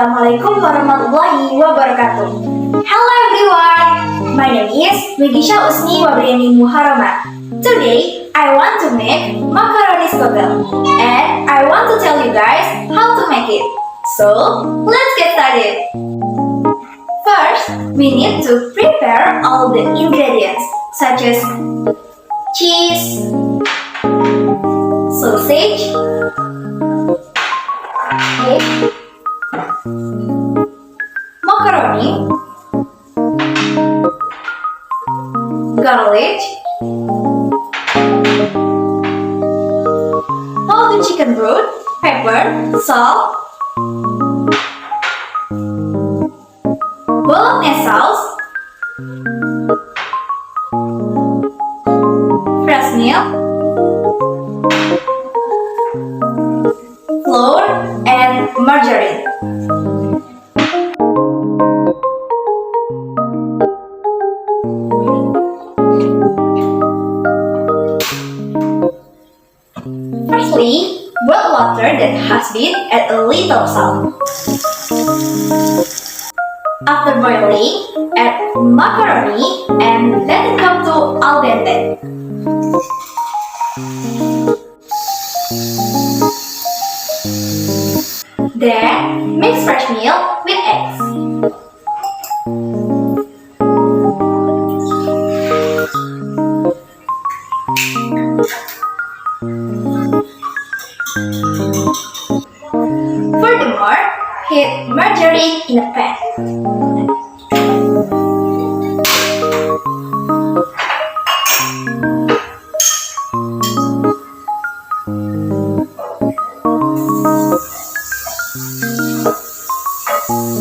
Assalamualaikum warahmatullahi wabarakatuh. Hello everyone, my name is Megisya Usmi Wabrieni Muharomah. Today, I want to make macaroni schotel, and I want to tell you guys how to make it. So, let's get started. First, we need to prepare all the ingredients such as cheese, sausage, egg, macaroni, garlic, all the chicken broth, pepper, salt, bolognese sauce, fresh milk, flour, and margarine. Firstly, boil water that has been add a little salt. After boiling, add macaroni and let it come to al dente. Then, mix fresh milk with eggs. Furthermore, heat margarine in a pan.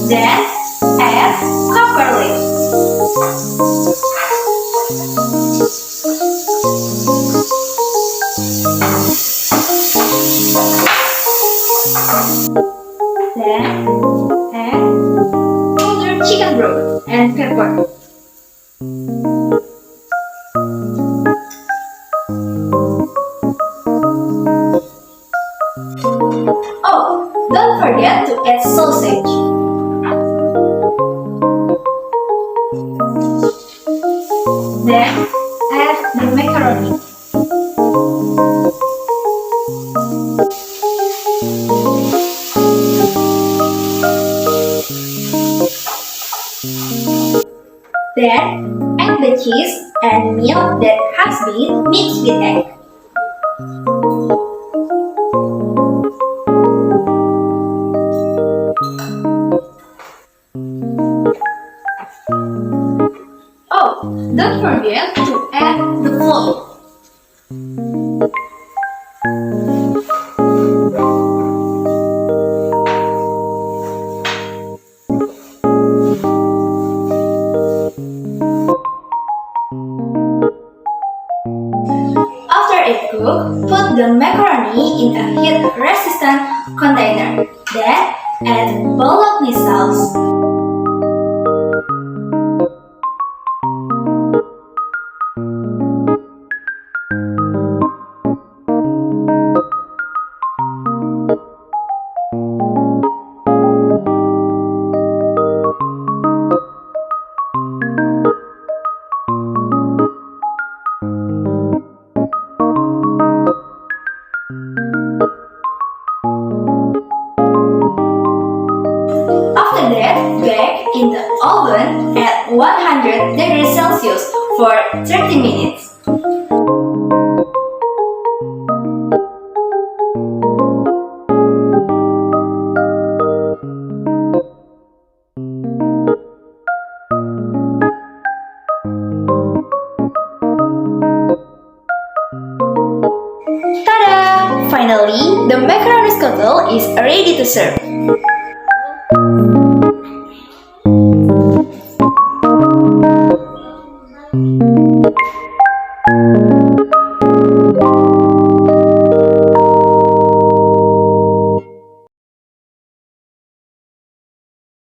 Then, add garlic. Then, add powdered chicken broth and pepper. Oh, don't forget to add sausage. Then, add the macaroni. Then, add the cheese and milk that has been mixed with egg. Oh, don't forget to add the flour. After it cooks, put the macaroni in a heat-resistant container. Then, add bolognese sauce. After that, bake in the oven at 100 degrees Celsius for 30 minutes. Ta-da! Finally, the macaroni schotel is ready to serve.